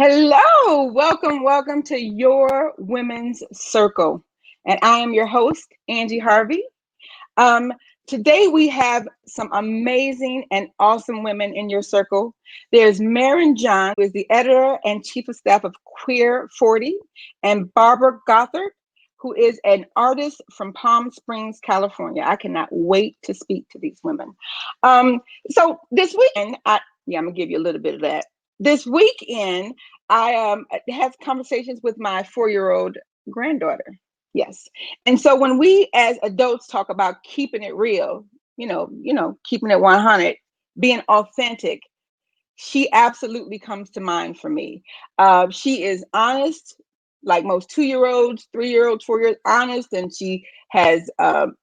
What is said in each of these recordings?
Hello, welcome to Your Women's Circle. And I am your host, Angie Harvey. Um, Today we have some amazing and awesome women in your circle. There's Maren John, who is the editor and chief of staff of Queer 40, and Barbara Gothard, who is an artist from Palm Springs, California. I cannot wait to speak to these women. So this weekend, I'm gonna give you a little bit of that. This weekend, I have conversations with my 4-year-old granddaughter. Yes. And so when we as adults talk about keeping it real, keeping it 100, being authentic, she absolutely comes to mind for me. She is honest, like most 2-year-olds, 3-year-olds, 4-year-olds, honest, and she has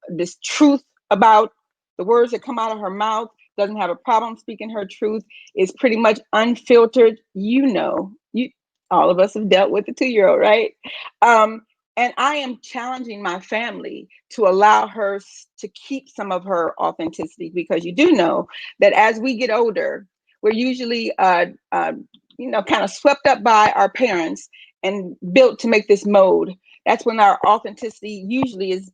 this truth about the words that come out of her mouth. Doesn't have a problem speaking her truth. Is pretty much unfiltered. All of us have dealt with the 2-year-old, right? And I am challenging my family to allow her to keep some of her authenticity, because you do know that as we get older, we're usually, kind of swept up by our parents and built to make this mode. That's when our authenticity usually is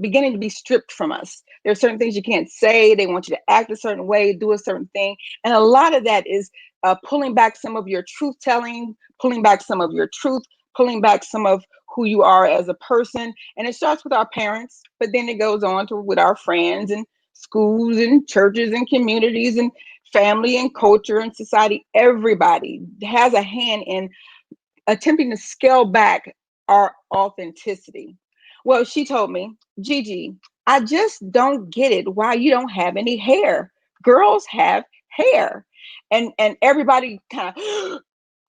beginning to be stripped from us. There are certain things you can't say. They want you to act a certain way, do a certain thing. And a lot of that is pulling back some of your truth telling, pulling back some of your truth, pulling back some of who you are as a person. And it starts with our parents, but then it goes on to with our friends and schools and churches and communities and family and culture and society. Everybody has a hand in attempting to scale back our authenticity. Well, she told me, Gigi, I just don't get it why you don't have any hair. Girls have hair. And everybody kind of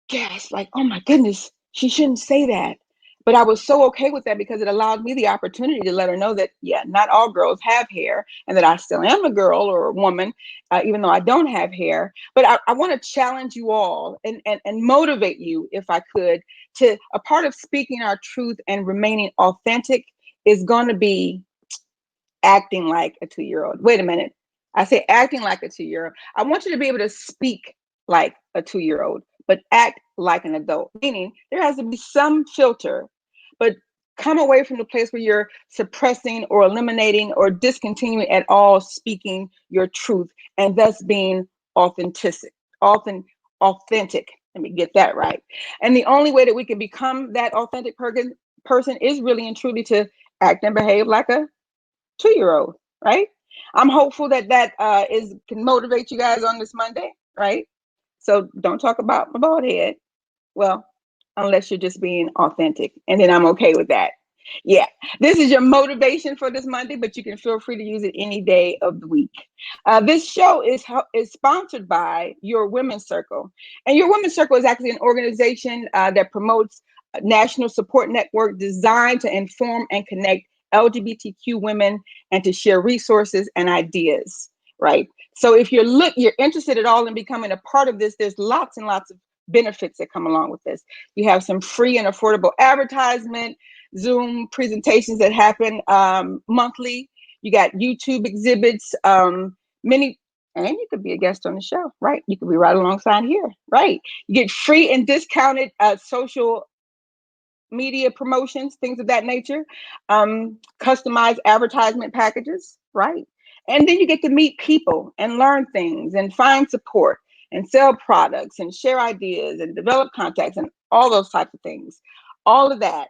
gasped, like, oh my goodness, she shouldn't say that. But I was so okay with that because it allowed me the opportunity to let her know that, yeah, not all girls have hair, and that I still am a girl or a woman, even though I don't have hair. But I want to challenge you all and motivate you, if I could, to a part of speaking our truth and remaining authentic is going to be acting like a 2-year-old. Wait a minute. I say acting like a 2-year-old. I want you to be able to speak like a 2-year-old, but act like an adult, meaning there has to be some filter, but come away from the place where you're suppressing or eliminating or discontinuing at all speaking your truth, and thus being authentic. Authentic. Let me get that right. And the only way that we can become that authentic person is really and truly to act and behave like a 2-year-old, right? I'm hopeful that can motivate you guys on this Monday, right? So don't talk about my bald head. Well, unless you're just being authentic, and then I'm okay with that. Yeah, this is your motivation for this Monday, but you can feel free to use it any day of the week. This show is sponsored by Your Women's Circle, and Your Women's Circle is actually an organization that promotes a national support network designed to inform and connect LGBTQ women and to share resources and ideas. Right. So if you're interested at all in becoming a part of this, there's lots and lots of benefits that come along with this. You have some free and affordable advertisement, Zoom presentations that happen monthly. You got YouTube exhibits, many, and you could be a guest on the show, right? You could be right alongside here, right? You get free and discounted social media promotions, things of that nature, customized advertisement packages, right? And then you get to meet people and learn things and find support and sell products and share ideas and develop contacts and all those types of things. All of that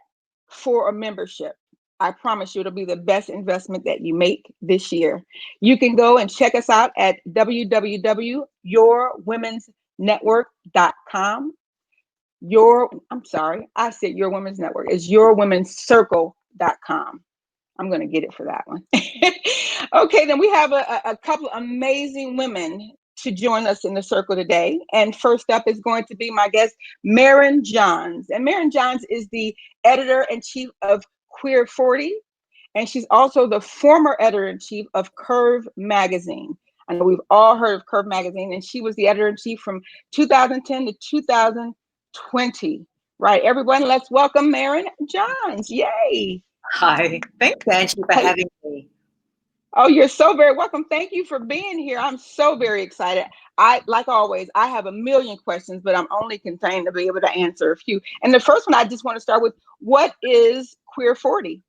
for a membership. I promise you it'll be the best investment that you make this year. You can go and check us out at www.yourwomensnetwork.com. I said Your Women's Network. It's yourwomencircle.com. I'm going to get it for that one. Okay, then we have a couple of amazing women to join us in the circle today. And first up is going to be my guest, Maren Johns. And Maren Johns is the editor-in-chief of Queer 40. And she's also the former editor-in-chief of Curve Magazine. I know we've all heard of Curve Magazine, and she was the editor-in-chief from 2010 to 2020. Right, everyone, let's welcome Maren Johns. Yay. Hi, thanks, Angie, for having me. Oh, you're so very welcome. Thank you for being here. I'm so very excited. like always, I have a million questions, but I'm only contained to be able to answer a few. And the first one I just want to start with, what is Queer 40?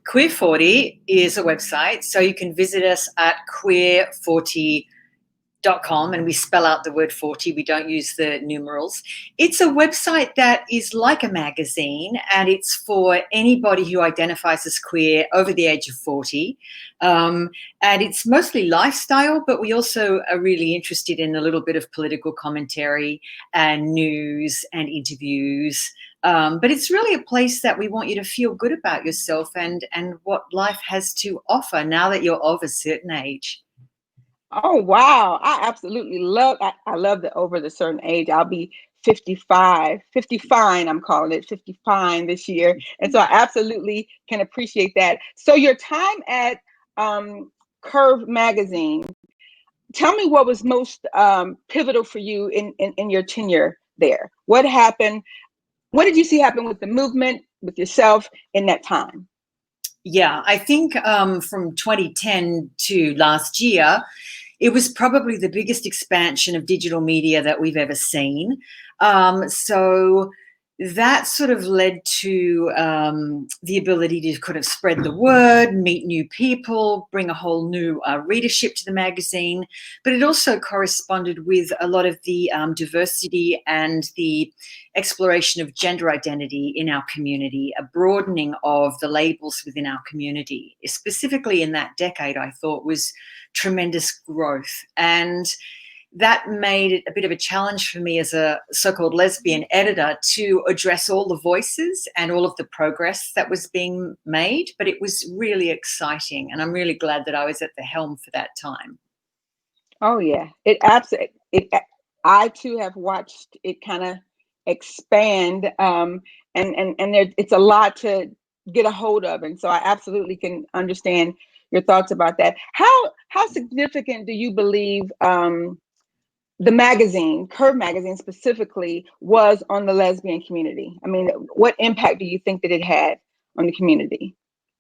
Queer 40 is a website, so you can visit us at queer40.com, and we spell out the word 40. We don't use the numerals. It's a website that is like a magazine, and it's for anybody who identifies as queer over the age of 40. And it's mostly lifestyle, but we also are really interested in a little bit of political commentary and news and interviews. But it's really a place that we want you to feel good about yourself and what life has to offer now that you're of a certain age. Oh wow. I love the over the certain age. I'll be 55, 55, I'm calling it 55 this year. And so I absolutely can appreciate that. So your time at Curve magazine, tell me what was most pivotal for you in your tenure there. What happened? What did you see happen with the movement, with yourself in that time? Yeah, I think from 2010 to last year, it was probably the biggest expansion of digital media that we've ever seen. So that sort of led to the ability to kind of spread the word, meet new people, bring a whole new readership to the magazine. But it also corresponded with a lot of the diversity and the exploration of gender identity in our community, a broadening of the labels within our community. Specifically in that decade, I thought was tremendous growth. And that made it a bit of a challenge for me as a so-called lesbian editor to address all the voices and all of the progress that was being made. But it was really exciting, and I'm really glad that I was at the helm for that time. Oh yeah, it absolutely. I too have watched it kind of expand, it's a lot to get a hold of, and so I absolutely can understand your thoughts about that. How significant do you believe the magazine, Curve magazine specifically, was on the lesbian community? I mean, what impact do you think that it had on the community?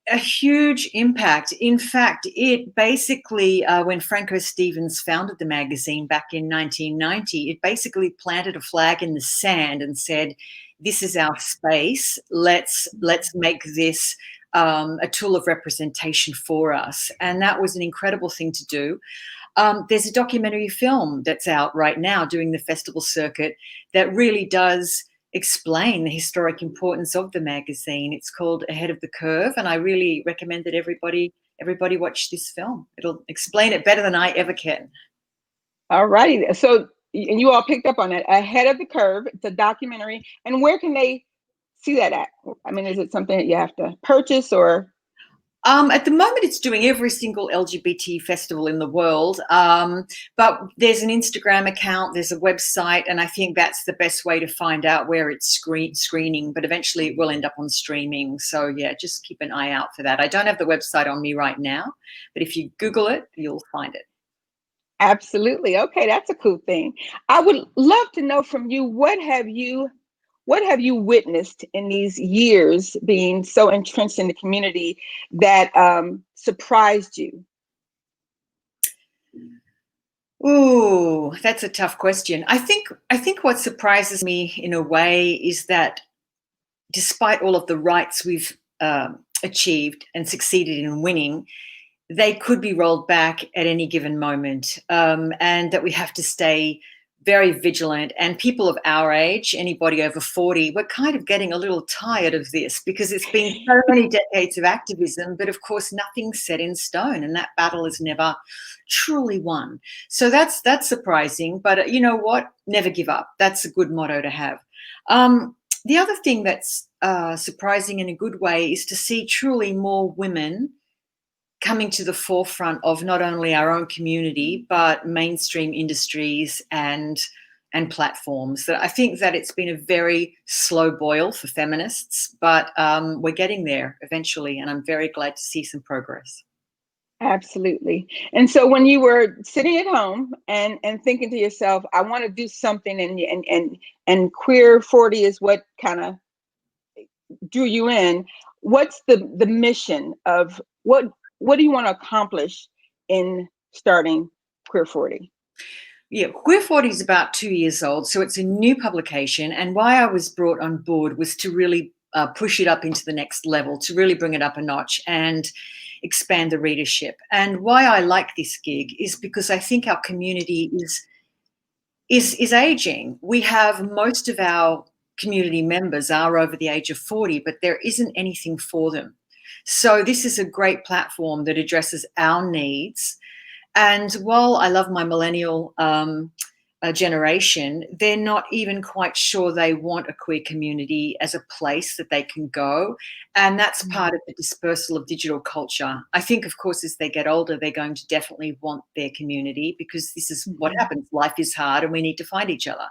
A huge impact. In fact, it basically, when Franco Stevens founded the magazine back in 1990, it basically planted a flag in the sand and said, "This is our space. Let's make this a tool of representation for us." And that was an incredible thing to do. There's a documentary film that's out right now doing the festival circuit that really does explain the historic importance of the magazine. It's called Ahead of the Curve, and I really recommend that everybody watch this film. It'll explain it better than I ever can. All righty. So and you all picked up on it. Ahead of the Curve. It's a documentary. And where can they see that at? I mean, is it something that you have to purchase or? At the moment, it's doing every single LGBT festival in the world, but there's an Instagram account, there's a website, and I think that's the best way to find out where it's screening, but eventually it will end up on streaming. So yeah, just keep an eye out for that. I don't have the website on me right now, but if you Google it, you'll find it. Absolutely. Okay, that's a cool thing. I would love to know from you, what have you witnessed in these years being so entrenched in the community that surprised you? Ooh, that's a tough question. I think what surprises me in a way is that despite all of the rights we've achieved and succeeded in winning, they could be rolled back at any given moment, and that we have to stay very vigilant. And people of our age, anybody over 40, we're kind of getting a little tired of this because it's been so many decades of activism, but of course nothing's set in stone, and that battle is never truly won. So that's surprising, but you know what? Never give up. That's a good motto to have. The other thing that's surprising in a good way is to see truly more women coming to the forefront of not only our own community but mainstream industries and platforms. That I think that it's been a very slow boil for feminists, but we're getting there eventually, and I'm very glad to see some progress. Absolutely. And so when you were sitting at home and thinking to yourself, I want to do something, and Queer 40 is what kind of drew you in, what's the mission of what do you want to accomplish in starting Queer 40? Yeah, Queer 40 is about 2 years old, so it's a new publication. And why I was brought on board was to really push it up into the next level, to really bring it up a notch and expand the readership. And why I like this gig is because I think our community is aging. We have most of our community members are over the age of 40, but there isn't anything for them. So this is a great platform that addresses our needs. And while I love my millennial generation, they're not even quite sure they want a queer community as a place that they can go. And that's part of the dispersal of digital culture. I think, of course, as they get older, they're going to definitely want their community, because this is what happens. Life is hard and we need to find each other.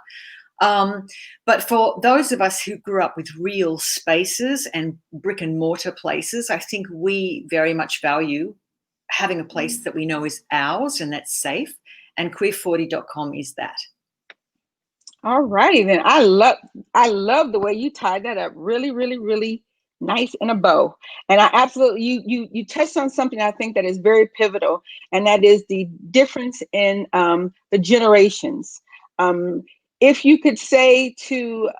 But for those of us who grew up with real spaces and brick and mortar places, I think we very much value having a place that we know is ours and that's safe. And queer40.com is that. All righty then. I love the way you tied that up. Really, really, really nice in a bow. And I absolutely you touched on something I think that is very pivotal, and that is the difference in the generations. If you could say to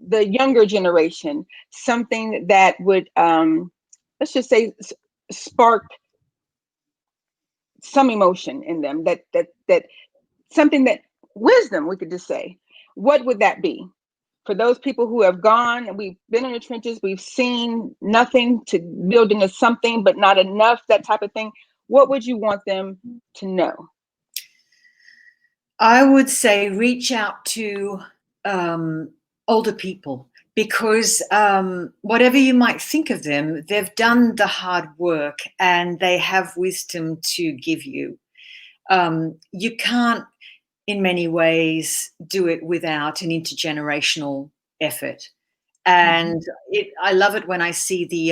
the younger generation something that would let's just say spark some emotion in them, that something, that wisdom, we could just say, what would that be for those people who have gone and we've been in the trenches, we've seen nothing to build into something but not enough, that type of thing? What would you want them to know? I would say reach out to older people, because whatever you might think of them, they've done the hard work and they have wisdom to give you. You can't, in many ways, do it without an intergenerational effort. And I love it when I see the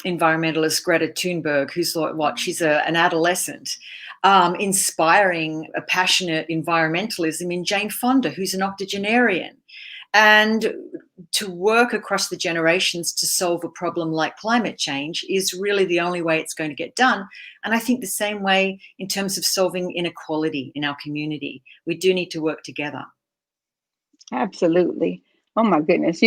environmentalist Greta Thunberg, who's she's an adolescent, inspiring a passionate environmentalism in Jane Fonda, who's an octogenarian. And to work across the generations to solve a problem like climate change is really the only way it's going to get done. And I think the same way in terms of solving inequality in our community. We do need to work together. Absolutely. Oh my goodness.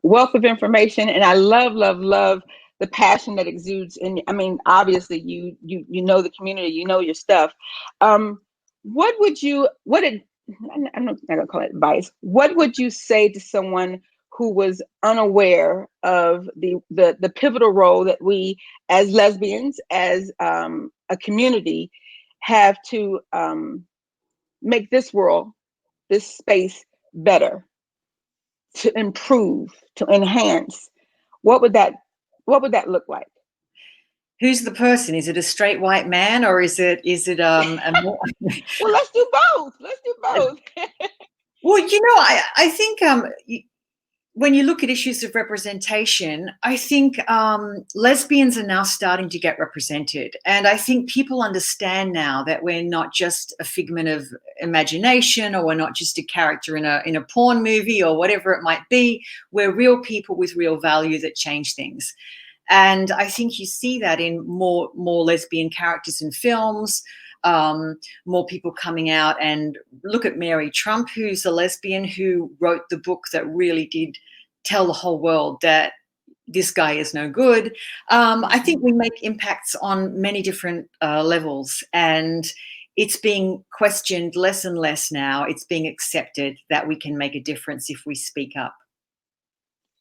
Wealth of information. And I love the passion that exudes. And I mean, obviously you know the community, you know your stuff. What would you, I'm not gonna call it advice. What would you say to someone who was unaware of the pivotal role that we as lesbians, as a community, have to make this world, this space better, to improve, to enhance? What would that look like? Who's the person? Is it a straight white man, or is it Well, let's do both. Well, I think when you look at issues of representation, I think lesbians are now starting to get represented. And I think people understand now that we're not just a figment of imagination, or we're not just a character in a porn movie or whatever it might be. We're real people with real value that change things. And I think you see that in more lesbian characters in films, more people coming out. And look at Mary Trump, who's a lesbian, who wrote the book that really did tell the whole world that this guy is no good. I think we make impacts on many different levels, and it's being questioned less and less now. It's being accepted that we can make a difference if we speak up.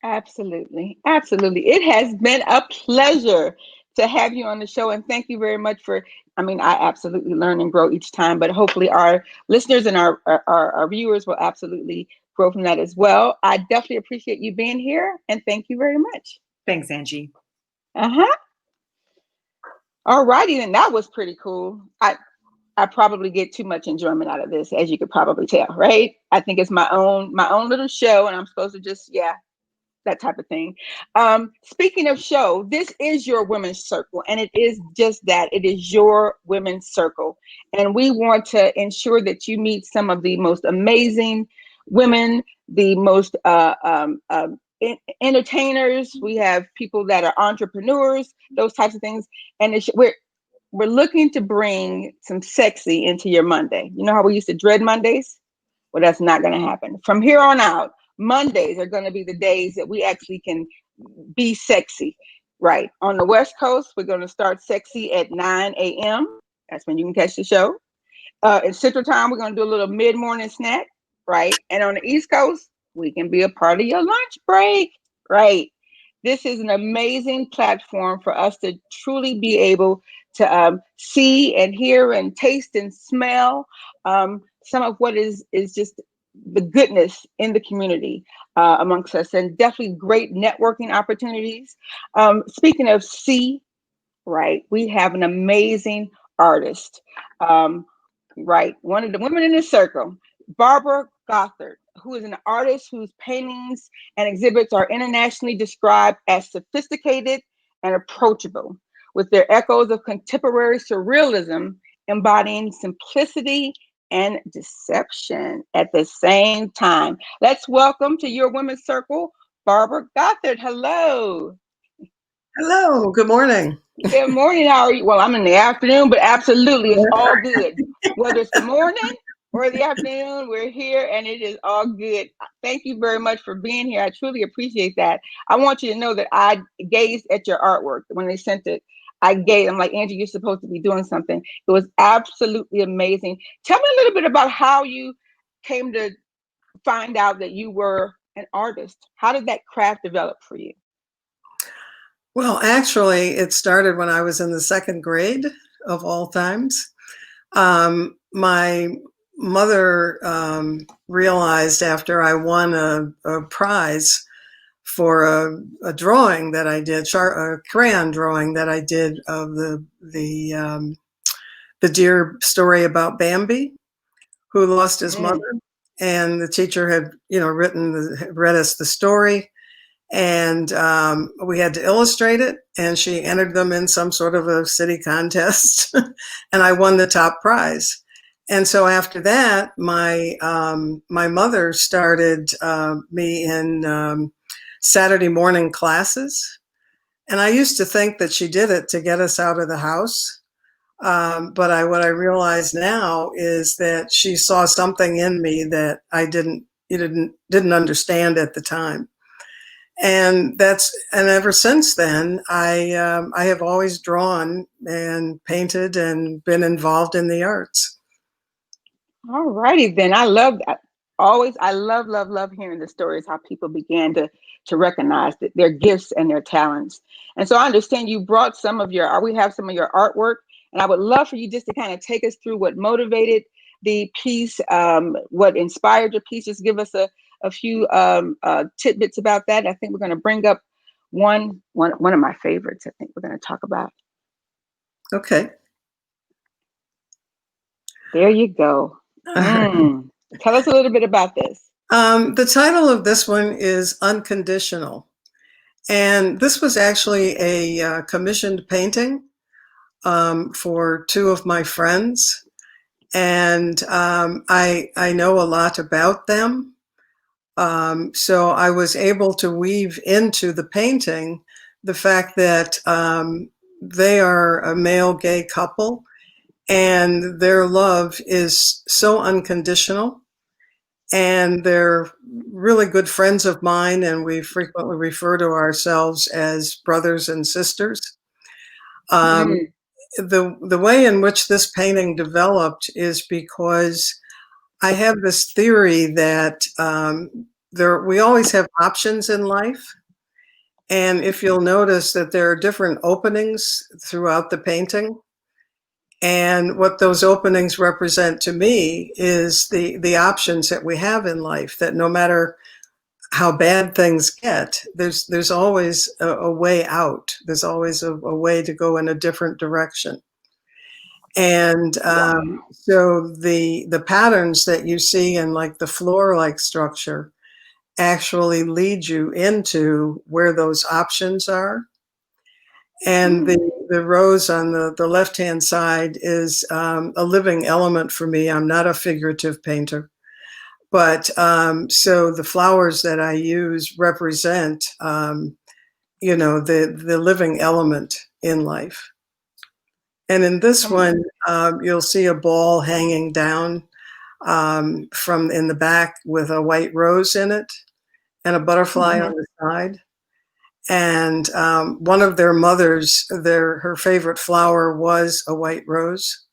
Absolutely. It has been a pleasure to have you on the show, and thank you very much for, I mean, I absolutely learn and grow each time, but hopefully our listeners and our viewers will absolutely grow from that as well. I definitely appreciate you being here, and thank you very much. Thanks, Angie. All righty, then. That was pretty cool. I probably get too much enjoyment out of this, as you could probably tell, right? I think it's my own little show, and I'm supposed to just, that type of thing. Speaking of show, this is your women's circle, and it is just that. It is your women's circle. And we want to ensure that you meet some of the most amazing women, the most entertainers. We have people that are entrepreneurs, those types of things. And we're looking to bring some sexy into your Monday. You know how we used to dread Mondays? Well, that's not going to happen. From here on out, Mondays are going to be the days that we actually can be sexy. Right. On the West Coast, we're going to start sexy at 9 a.m. That's when you can catch the show. In Central Time, we're going to do a little mid morning snack. Right. And on the East Coast, we can be a part of your lunch break. Right. This is an amazing platform for us to truly be able to see and hear and taste and smell some of what is just the goodness in the community amongst us, and definitely great networking opportunities. Speaking of see, right, we have an amazing artist. Um, right, one of the women in the circle, Barbara Gothard, who is an artist whose paintings and exhibits are internationally described as sophisticated and approachable, with their echoes of contemporary surrealism embodying simplicity and deception at the same time. Let's welcome to your women's circle, Barbara Gothard. Hello. Hello, good morning. Good morning. How are you? Well, I'm in the afternoon, but absolutely, it's all good. Whether it's the morning or the afternoon, we're here and it is all good. Thank you very much for being here. I truly appreciate that. I want you to know that I gazed at your artwork when they sent it. I'm like, Angie, you're supposed to be doing something. It was absolutely amazing. Tell me a little bit about how you came to find out that you were an artist. How did that craft develop for you? Well, actually, it started when I was in the second grade of all times. My mother realized after I won a prize for a drawing that I did, a crayon drawing that I did of the dear story about Bambi, who lost his mother, and the teacher had read us the story. And we had to illustrate it, and she entered them in some sort of a city contest, and I won the top prize. And so after that, my mother started me in Saturday morning classes, and I used to think that she did it to get us out of the house. But what I realize now is that she saw something in me that I didn't understand at the time. And ever since then, I have always drawn and painted and been involved in the arts. All righty then. I love that. Always, I love hearing the stories how people began to recognize that their gifts and their talents. And so I understand you brought we have some of your artwork, and I would love for you just to kind of take us through what motivated the piece, what inspired your piece. Just give us a few tidbits about that. I think we're going to bring up one of my favorites. I think we're going to talk about. Okay. There you go. Tell us a little bit about this. The title of this one is Unconditional. And this was actually a commissioned painting for two of my friends. And I know a lot about them. So I was able to weave into the painting the fact that they are a male gay couple, and their love is so unconditional, and they're really good friends of mine, and we frequently refer to ourselves as brothers and sisters. The way in which this painting developed is because I have this theory that we always have options in life. And if you'll notice that there are different openings throughout the painting, and what those openings represent to me is the options that we have in life, that no matter how bad things get, there's always a way out. There's always a way to go in a different direction. And so the patterns that you see in like the floor-like structure actually lead you into where those options are. And the rose on the left-hand side is a living element for me. I'm not a figurative painter. But so the flowers that I use represent, the living element in life. And in this Come on. one, you'll see a ball hanging down from in the back with a white rose in it and a butterfly Mhm. on the side. And one of their mothers, her favorite flower was a white rose.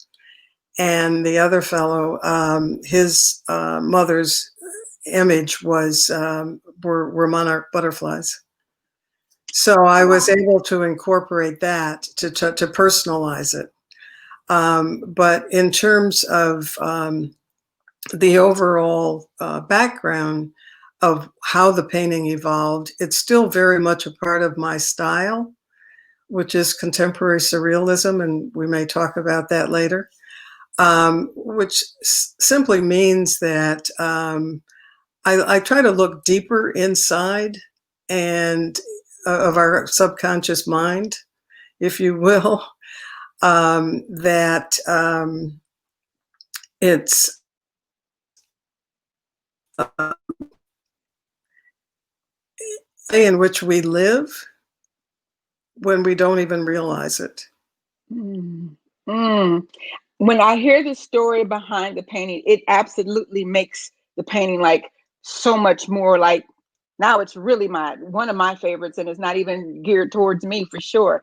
And the other fellow, his mother's image was were monarch butterflies. So I was Wow. able to incorporate that to personalize it. But in terms of the overall background of how the painting evolved, it's still very much a part of my style, which is contemporary surrealism, and we may talk about that later, which simply means that I try to look deeper inside and of our subconscious mind, if you will, that it's a way in which we live when we don't even realize it. Mm. Mm. When I hear the story behind the painting, it absolutely makes the painting like so much more like now it's really my one of my favorites, and it's not even geared towards me for sure.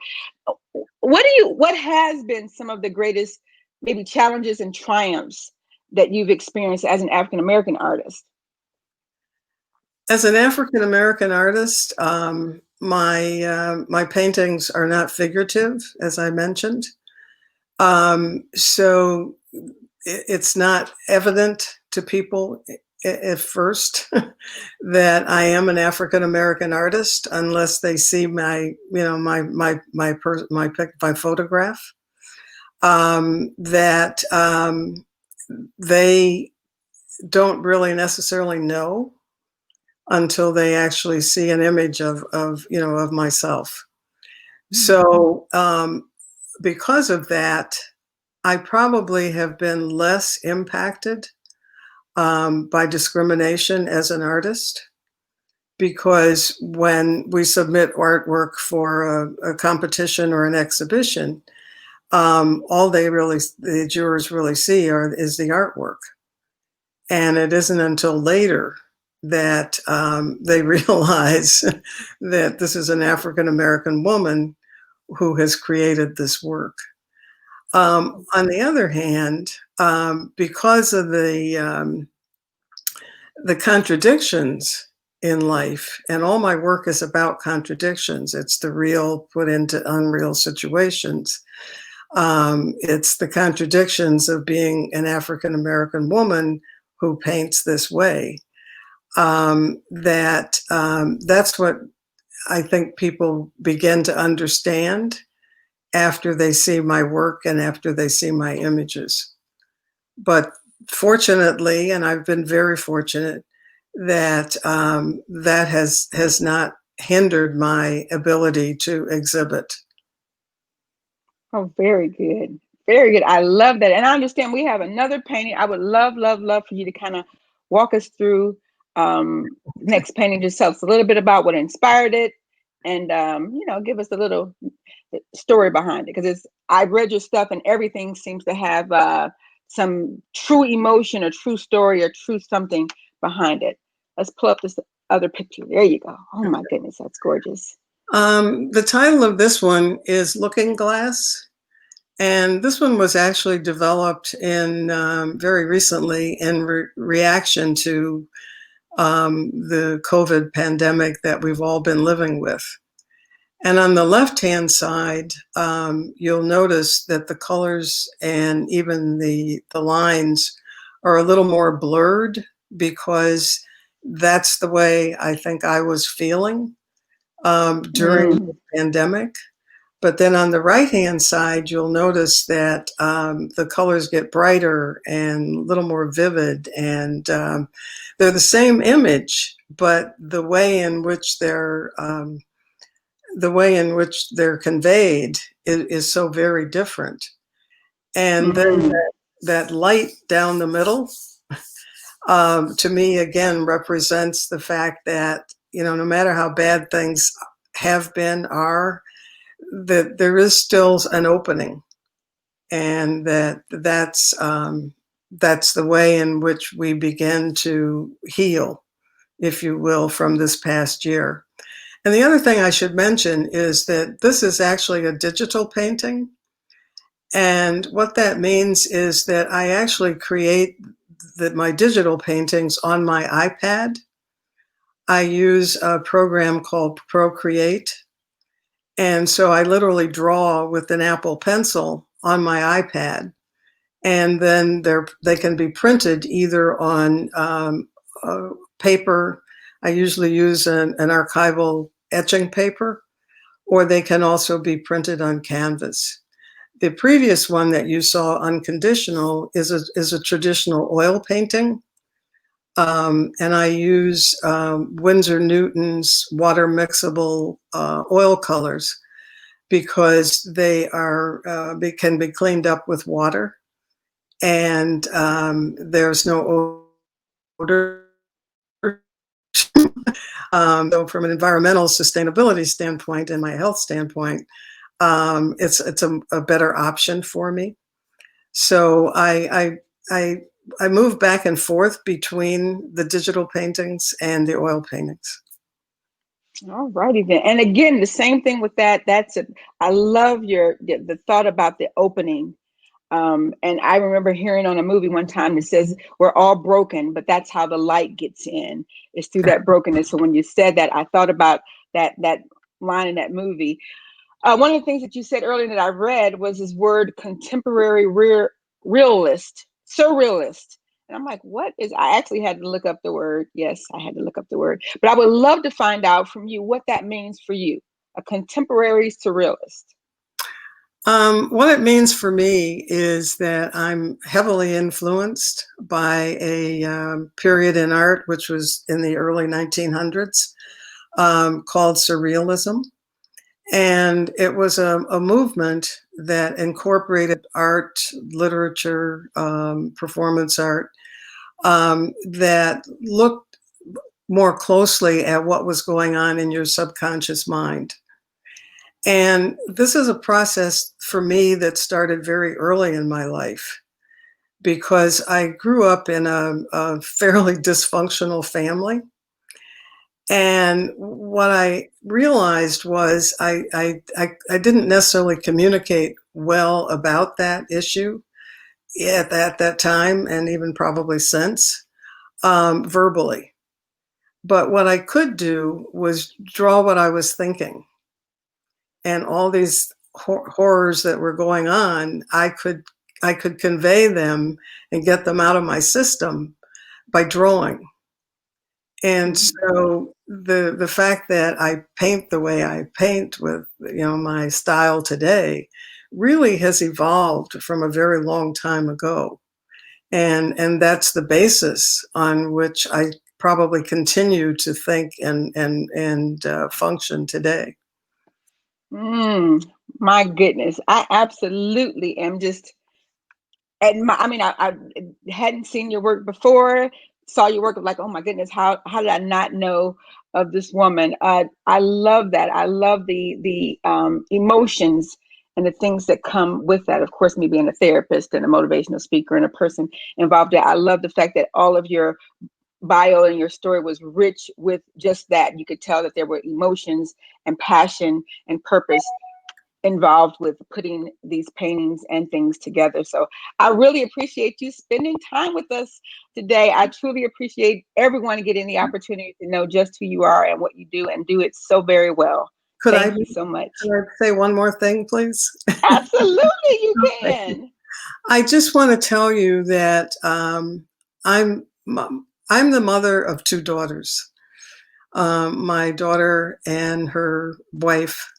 What has been some of the greatest maybe challenges and triumphs that you've experienced as an African American artist? As an African American artist, my paintings are not figurative, as I mentioned. So it's not evident to people at first that I am an African American artist unless they see my, you know, my photograph. That they don't really necessarily know until they actually see an image of you know of myself. Mm. So because of that, I probably have been less impacted by discrimination as an artist because when we submit artwork for a competition or an exhibition, all the jurors really see is the artwork. And it isn't until later that they realize that this is an African American woman who has created this work. On the other hand, because of the contradictions in life, and all my work is about contradictions. It's the real put into unreal situations. It's the contradictions of being an African American woman who paints this way. That's what I think people begin to understand after they see my work and after they see my images. But fortunately, and I've been very fortunate, that that has not hindered my ability to exhibit. Oh, very good. Very good. I love that. And I understand we have another painting. I would love, love, love for you to kind of walk us through next painting. Just tell us a little bit about what inspired it and give us a little story behind it. Because it's I've read your stuff and everything seems to have some true emotion or true story or true something behind it. Let's pull up this other picture. There you go. Oh my goodness, that's gorgeous. The title of this one is Looking Glass. And this one was actually developed in very recently in reaction to the COVID pandemic that we've all been living with. And on the left-hand side, you'll notice that the colors and even the lines are a little more blurred because that's the way I think I was feeling during the Mm. pandemic. But then on the right-hand side, you'll notice that the colors get brighter and a little more vivid, and they're the same image, but the way in which they're conveyed is so very different. And then Mm. that light down the middle, to me, again, represents the fact that, you know, no matter how bad things have been, are, that there is still an opening. and that's the way in which we begin to heal, if you will, from this past year. And the other thing I should mention is that this is actually a digital painting. And what that means is that I actually create my digital paintings on my iPad. I use a program called Procreate. And so I literally draw with an Apple Pencil on my iPad. And then they can be printed either on paper. I usually use an archival etching paper, or they can also be printed on canvas. The previous one that you saw, Unconditional, is a traditional oil painting. And I use Winsor Newton's water mixable oil colors because they can be cleaned up with water, and there's no odor. So from an environmental sustainability standpoint and my health standpoint, it's a better option for me. So I move back and forth between the digital paintings and the oil paintings. All righty then. And again, the same thing with that. That's it. I love the thought about the opening. And I remember hearing on a movie one time that says we're all broken, but that's how the light gets in. It's through that brokenness. So when you said that, I thought about that line in that movie. One of the things that you said earlier that I read was this word contemporary realist, surrealist. And I'm like, what is, I actually had to look up the word. Yes, I had to look up the word. But I would love to find out from you what that means for you, a contemporary surrealist. What it means for me is that I'm heavily influenced by a period in art, which was in the early 1900s, called Surrealism. And it was a movement that incorporated art, literature, performance art, that looked more closely at what was going on in your subconscious mind. And this is a process for me that started very early in my life, because I grew up in a fairly dysfunctional family. And what I realized was I didn't necessarily communicate well about that issue at that time, and even probably since, verbally. But what I could do was draw what I was thinking. And all these horrors that were going on, I could convey them and get them out of my system by drawing. And so the fact that I paint the way I paint with, my style today really has evolved from a very long time ago. And that's the basis on which I probably continue to think and function today. My goodness. I absolutely am just, I hadn't seen your work before, saw your work, of like, oh my goodness, how did I not know of this woman? I love that. I love the emotions and the things that come with that. Of course, me being a therapist and a motivational speaker and a person involved in it, I love the fact that all of your bio and your story was rich with just that. You could tell that there were emotions and passion and purpose involved with putting these paintings and things together. So I really appreciate you spending time with us today. I truly appreciate everyone getting the opportunity to know just who you are and what you do, and do it so very well. Thank you so much. Could I say one more thing, please? Absolutely, you can. I just want to tell you that I'm the mother of two daughters. My daughter and her wife.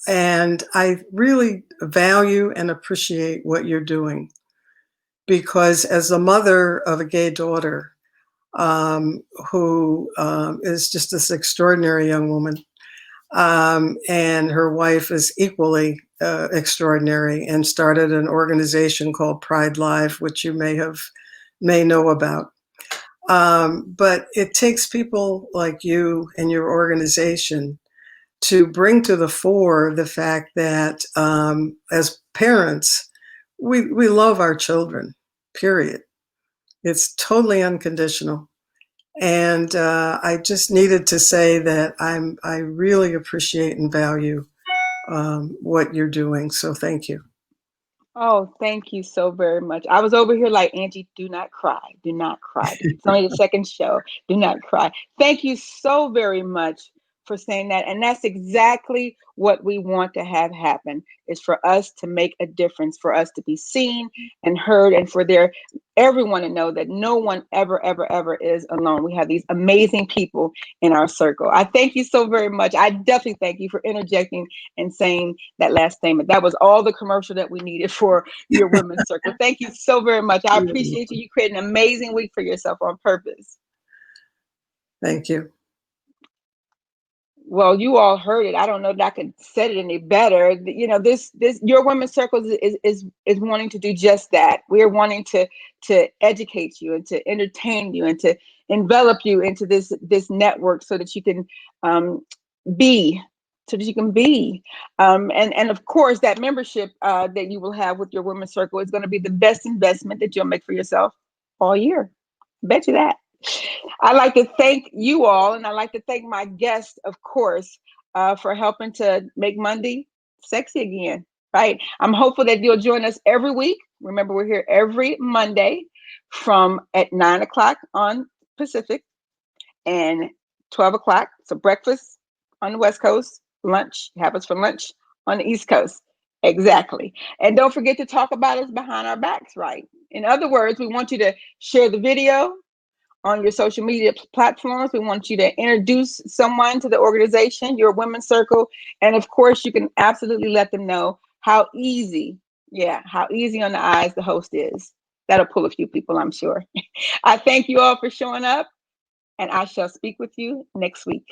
And I really value and appreciate what you're doing, because as the mother of a gay daughter, who is just this extraordinary young woman, and her wife is equally extraordinary, and started an organization called Pride Live, which you may know about. But it takes people like you and your organization to bring to the fore the fact that as parents, we love our children, period. It's totally unconditional. And I just needed to say that I really appreciate and value what you're doing. So thank you. Oh, thank you so very much. I was over here like, Angie, do not cry. Do not cry. It's only the second show. Do not cry. Thank you so very much for saying that. And that's exactly what we want to have happen, is for us to make a difference, for us to be seen and heard, and for everyone to know that no one ever, ever, ever is alone. We have these amazing people in our circle. I thank you so very much. I definitely thank you for interjecting and saying that last statement. That was all the commercial that we needed for your women's circle. Thank you so very much. I appreciate you. You created an amazing week for yourself on purpose. Thank you. Well, you all heard it. I don't know that I could say it any better. You know, this your women's circle is wanting to do just that. We're wanting to educate you and to entertain you and to envelop you into this network so that you can be so that you can be and of course that membership that you will have with your women's circle is going to be the best investment that you'll make for yourself all year. Bet you that. I'd like to thank you all, and I'd like to thank my guests, of course, for helping to make Monday sexy again, right? I'm hopeful that you'll join us every week. Remember, we're here every Monday from at 9 o'clock on Pacific and 12 o'clock. So breakfast on the West Coast, lunch happens for lunch on the East Coast. Exactly. And don't forget to talk about us behind our backs, right? In other words, we want you to share the video on your social media platforms. We want you to introduce someone to the organization, your women's circle. And of course, you can absolutely let them know how easy on the eyes the host is. That'll pull a few people, I'm sure. I thank you all for showing up, and I shall speak with you next week.